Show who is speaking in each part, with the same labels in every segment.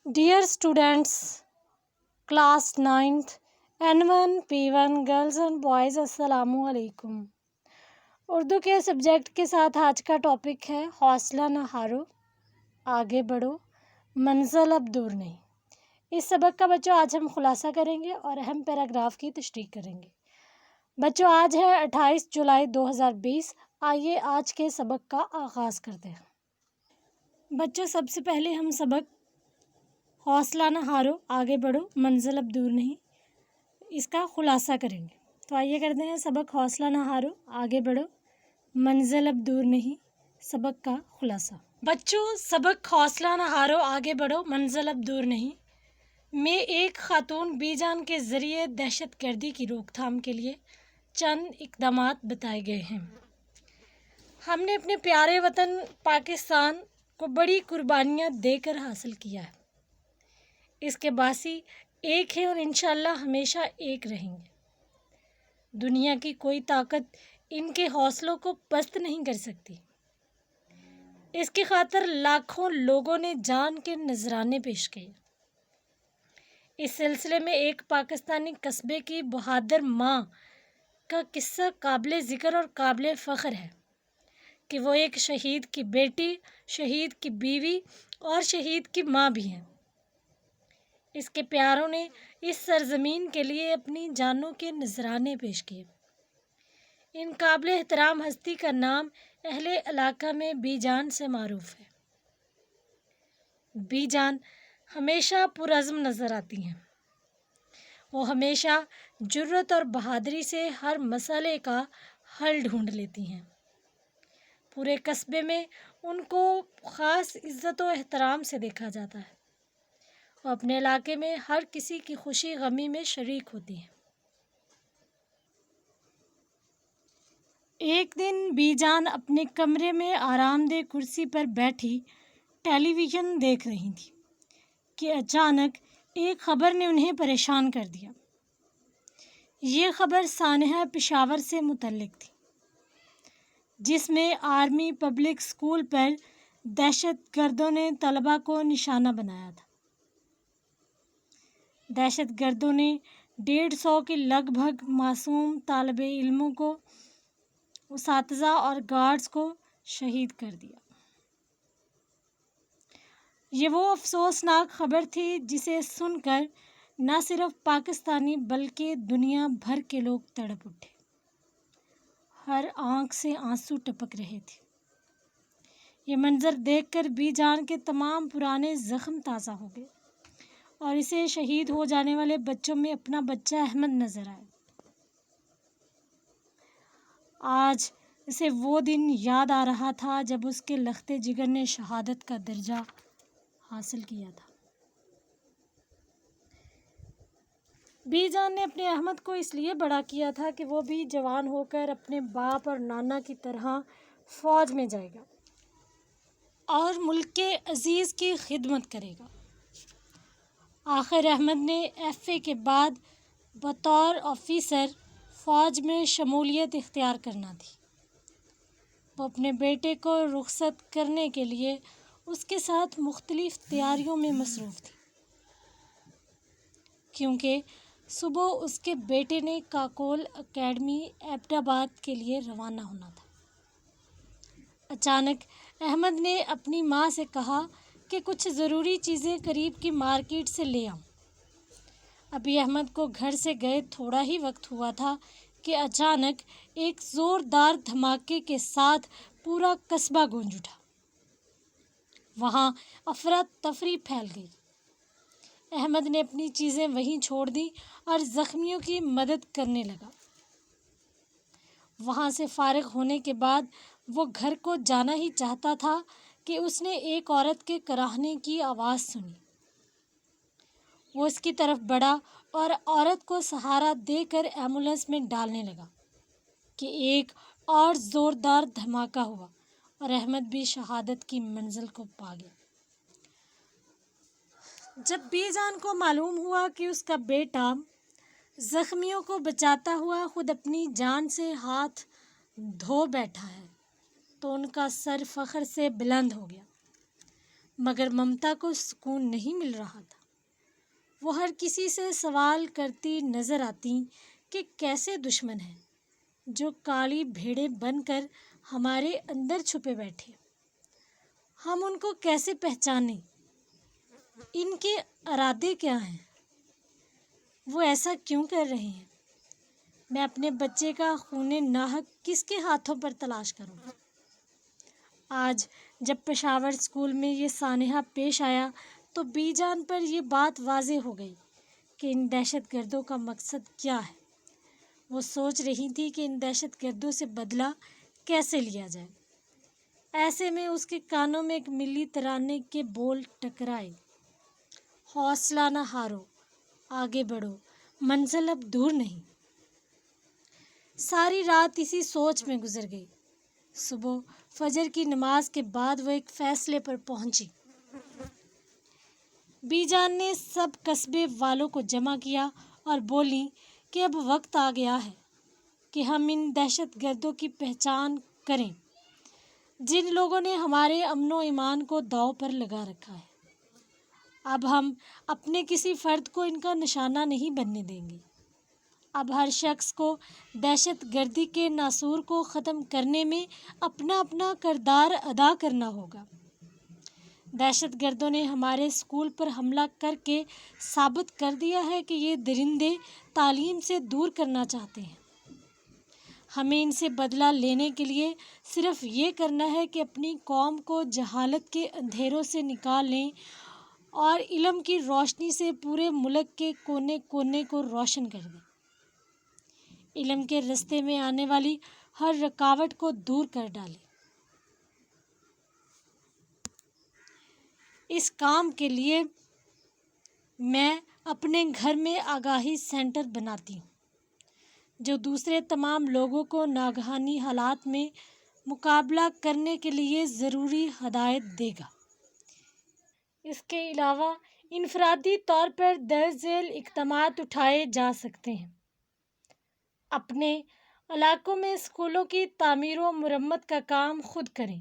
Speaker 1: Dear students, class 9th, N1, P1, girls and boys, السلام علیکم. اردو کے سبجیکٹ کے ساتھ آج کا ٹاپک ہے حوصلہ نہ ہارو، آگے بڑھو، منزل اب دور نہیں. اس سبق کا بچوں آج ہم خلاصہ کریں گے اور اہم پیراگراف کی تشریح کریں گے. بچوں آج ہے 28 جولائی 2020. آئیے آج کے سبق کا آغاز کرتے ہیں. بچوں سب سے پہلے ہم سبق حوصلہ نہ ہارو، آگے بڑھو، منزل اب دور نہیں، اس کا خلاصہ کریں گے. تو آئیے کرتے ہیں سبق حوصلہ نہ ہارو، آگے بڑھو، منزل اب دور نہیں، سبق کا خلاصہ. بچوں سبق حوصلہ نہ ہارو، آگے بڑھو، منزل اب دور نہیں میں ایک خاتون بی جان کے ذریعے دہشت گردی کی روک تھام کے لیے چند اقدامات بتائے گئے ہیں. ہم نے اپنے پیارے وطن پاکستان کو بڑی قربانیاں دے کر حاصل کیا ہے. اس کے باعث ایک ہے اور انشاءاللہ ہمیشہ ایک رہیں گے. دنیا کی کوئی طاقت ان کے حوصلوں کو پست نہیں کر سکتی. اس کی خاطر لاکھوں لوگوں نے جان کے نذرانے پیش کیے. اس سلسلے میں ایک پاکستانی قصبے کی بہادر ماں کا قصہ قابل ذکر اور قابل فخر ہے کہ وہ ایک شہید کی بیٹی، شہید کی بیوی اور شہید کی ماں بھی ہیں. اس کے پیاروں نے اس سرزمین کے لیے اپنی جانوں کے نذرانے پیش کیے. ان قابل احترام ہستی کا نام اہل علاقہ میں بی جان سے معروف ہے. بی جان ہمیشہ پرعزم نظر آتی ہیں. وہ ہمیشہ جرأت اور بہادری سے ہر مسئلے کا حل ڈھونڈ لیتی ہیں. پورے قصبے میں ان کو خاص عزت و احترام سے دیکھا جاتا ہے. وہ اپنے علاقے میں ہر کسی کی خوشی غمی میں شریک ہوتی ہیں. ایک دن بی جان اپنے کمرے میں آرام دہ کرسی پر بیٹھی ٹیلی ویژن دیکھ رہی تھی کہ اچانک ایک خبر نے انہیں پریشان کر دیا. یہ خبر سانحہ پشاور سے متعلق تھی، جس میں آرمی پبلک اسکول پر دہشت گردوں نے طلباء کو نشانہ بنایا تھا. دہشت گردوں نے 150 کے لگ بھگ معصوم طالب علموں کو، اساتذہ اور گارڈز کو شہید کر دیا. یہ وہ افسوسناک خبر تھی جسے سن کر نہ صرف پاکستانی بلکہ دنیا بھر کے لوگ تڑپ اٹھے. ہر آنکھ سے آنسو ٹپک رہے تھے. یہ منظر دیکھ کر بی جان کے تمام پرانے زخم تازہ ہو گئے اور اسے شہید ہو جانے والے بچوں میں اپنا بچہ احمد نظر آیا. آج اسے وہ دن یاد آ رہا تھا جب اس کے لخت جگر نے شہادت کا درجہ حاصل کیا تھا. بی جان نے اپنے احمد کو اس لیے بڑا کیا تھا کہ وہ بھی جوان ہو کر اپنے باپ اور نانا کی طرح فوج میں جائے گا اور ملک کے عزیز کی خدمت کرے گا. آخر احمد نے ایف اے کے بعد بطور آفیسر فوج میں شمولیت اختیار کرنا تھی. وہ اپنے بیٹے کو رخصت کرنے کے لیے اس کے ساتھ مختلف تیاریوں میں مصروف تھی، کیونکہ صبح اس کے بیٹے نے کاکول اکیڈمی ایبٹ آباد کے لیے روانہ ہونا تھا. اچانک احمد نے اپنی ماں سے کہا کہ کچھ ضروری چیزیں قریب کی مارکیٹ سے لے آؤں. ابھی احمد کو گھر سے گئے تھوڑا ہی وقت ہوا تھا کہ اچانک ایک زوردار دھماکے کے ساتھ پورا قصبہ گونج اٹھا. وہاں افراتفری پھیل گئی. احمد نے اپنی چیزیں وہیں چھوڑ دیں اور زخمیوں کی مدد کرنے لگا. وہاں سے فارغ ہونے کے بعد وہ گھر کو جانا ہی چاہتا تھا کہ اس نے ایک عورت کے کراہنے کی آواز سنی. وہ اس کی طرف بڑھا اور عورت کو سہارا دے کر ایمبولینس میں ڈالنے لگا کہ ایک اور زوردار دھماکہ ہوا اور احمد بھی شہادت کی منزل کو پا گیا. جب بی جان کو معلوم ہوا کہ اس کا بیٹا زخمیوں کو بچاتا ہوا خود اپنی جان سے ہاتھ دھو بیٹھا ہے تو ان کا سر فخر سے بلند ہو گیا. مگر ممتا کو سکون نہیں مل رہا تھا۔ وہ ہر کسی سے سوال کرتی نظر آتی کہ کیسے دشمن ہیں جو کالی بھیڑیں بن کر ہمارے اندر چھپے بیٹھے، ہم ان کو کیسے پہچانیں، ان کے ارادے کیا ہیں، وہ ایسا کیوں کر رہے ہیں، میں اپنے بچے کا خون ناحق کس کے ہاتھوں پر تلاش کروں۔ آج جب پشاور اسکول میں یہ سانحہ پیش آیا تو بی جان پر یہ بات واضح ہو گئی کہ ان دہشت گردوں کا مقصد کیا ہے۔ وہ سوچ رہی تھی کہ ان دہشت گردوں سے بدلہ کیسے لیا جائے۔ ایسے میں اس کے کانوں میں ایک ملی ترانے کے بول ٹکرائے، حوصلہ نہ ہارو، آگے بڑھو، منزل اب دور نہیں۔ ساری رات اسی سوچ میں گزر گئی۔ صبح فجر کی نماز کے بعد وہ ایک فیصلے پر پہنچی۔ بی جان نے سب قصبے والوں کو جمع کیا اور بولی کہ اب وقت آ گیا ہے کہ ہم ان دہشت گردوں کی پہچان کریں جن لوگوں نے ہمارے امن و ایمان کو داؤ پر لگا رکھا ہے۔ اب ہم اپنے کسی فرد کو ان کا نشانہ نہیں بننے دیں گے۔ اب ہر شخص کو دہشت گردی کے ناسور کو ختم کرنے میں اپنا اپنا کردار ادا کرنا ہوگا۔ دہشت گردوں نے ہمارے اسکول پر حملہ کر کے ثابت کر دیا ہے کہ یہ درندے تعلیم سے دور کرنا چاہتے ہیں۔ ہمیں ان سے بدلہ لینے کے لیے صرف یہ کرنا ہے کہ اپنی قوم کو جہالت کے اندھیروں سے نکال لیں اور علم کی روشنی سے پورے ملک کے کونے کونے کو روشن کر دیں۔ علم کے راستے میں آنے والی ہر رکاوٹ کو دور کر ڈالیں۔ اس کام کے لیے میں اپنے گھر میں آگاہی سینٹر بناتی ہوں جو دوسرے تمام لوگوں کو ناگہانی حالات میں مقابلہ کرنے کے لیے ضروری ہدایت دے گا۔ اس کے علاوہ انفرادی طور پر درج ذیل اقدامات اٹھائے جا سکتے ہیں۔ اپنے علاقوں میں اسکولوں کی تعمیر و مرمت کا کام خود کریں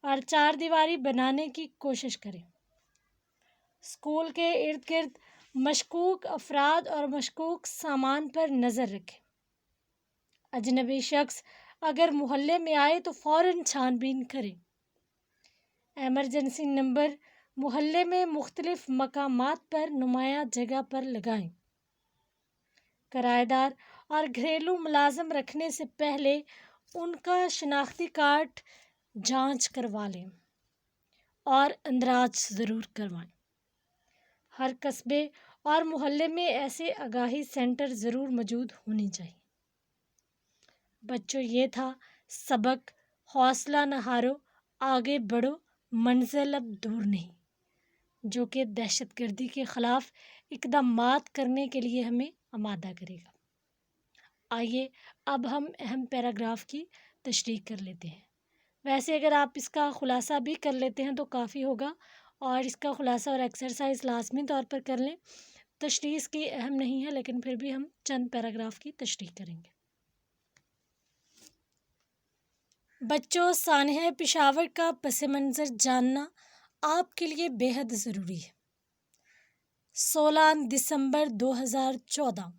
Speaker 1: اور چار دیواری بنانے کی کوشش کریں۔ اسکول کے ارد گرد مشکوک افراد اور مشکوک سامان پر نظر رکھیں۔ اجنبی شخص اگر محلے میں آئے تو فوراً چھان بین کریں۔ ایمرجنسی نمبر محلے میں مختلف مقامات پر نمایاں جگہ پر لگائیں۔ کرایہ دار اور گھریلو ملازم رکھنے سے پہلے ان کا شناختی کارڈ جانچ کروا لیں اور اندراج ضرور کروائیں۔ ہر قصبے اور محلے میں ایسے آگاہی سینٹر ضرور موجود ہونے چاہیے۔ بچوں، یہ تھا سبق حوصلہ نہ ہارو، آگے بڑھو، منزل اب دور نہیں، جو کہ دہشت گردی کے خلاف اقدامات کرنے کے لیے ہمیں آمادہ کرے گا۔ آئیے اب ہم اہم پیراگراف کی تشریح کر لیتے ہیں۔ ویسے اگر آپ اس کا خلاصہ بھی کر لیتے ہیں تو کافی ہوگا، اور اس کا خلاصہ اور ایکسرسائز لازمی طور پر کر لیں۔ تشریح اس کی اہم نہیں ہے لیکن پھر بھی ہم چند پیراگراف کی تشریح کریں گے۔ بچوں، سانحہ پشاور کا پس منظر جاننا آپ کے لیے بے حد ضروری ہے۔ 16 دسمبر 2014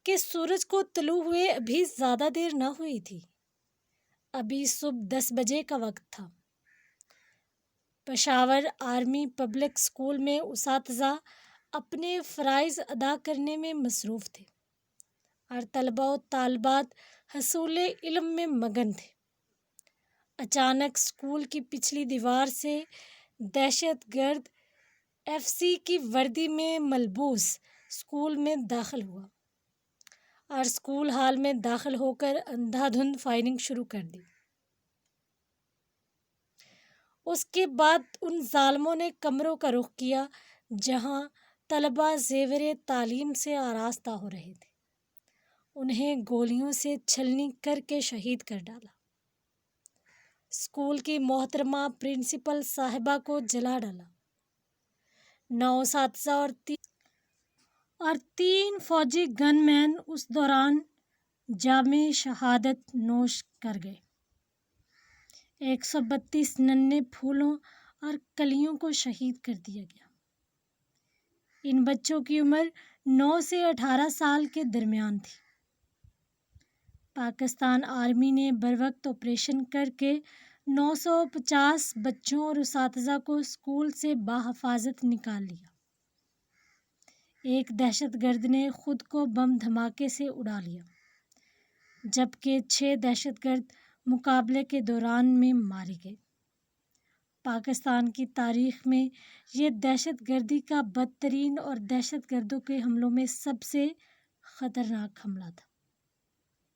Speaker 1: کہ سورج کو طلوع ہوئے ابھی زیادہ دیر نہ ہوئی تھی، ابھی صبح 10 بجے کا وقت تھا۔ پشاور آرمی پبلک اسکول میں اساتذہ اپنے فرائض ادا کرنے میں مصروف تھے اور طلباء و طالبات حصول علم میں مگن تھے۔ اچانک اسکول کی پچھلی دیوار سے دہشت گرد FC کی وردی میں ملبوس اسکول میں داخل ہوا اور اسکول ہال میں داخل ہو کر اندھا دھند فائرنگ شروع کر دی۔ اس کے بعد ان ظالموں نے کمروں کا رخ کیا جہاں طلباء زیور تعلیم سے آراستہ ہو رہے تھے۔ انہیں گولیوں سے چھلنی کر کے شہید کر ڈالا۔ اسکول کی محترمہ پرنسپل صاحبہ کو جلا ڈالا۔ 9 اساتذہ اور 3 فوجی گن مین اس دوران جامِ شہادت نوش کر گئے۔ 132 ننھے پھولوں اور کلیوں کو شہید کر دیا گیا۔ ان بچوں کی عمر 9 سے 18 سال کے درمیان تھی۔ پاکستان آرمی نے بروقت آپریشن کر کے 950 بچوں اور اساتذہ کو اسکول سے بحفاظت نکال لیا۔ ایک دہشت گرد نے خود کو بم دھماکے سے اڑا لیا، جبکہ 6 دہشت گرد مقابلے کے دوران میں مارے گئے۔ پاکستان کی تاریخ میں یہ دہشت گردی کا بدترین اور دہشت گردوں کے حملوں میں سب سے خطرناک حملہ تھا۔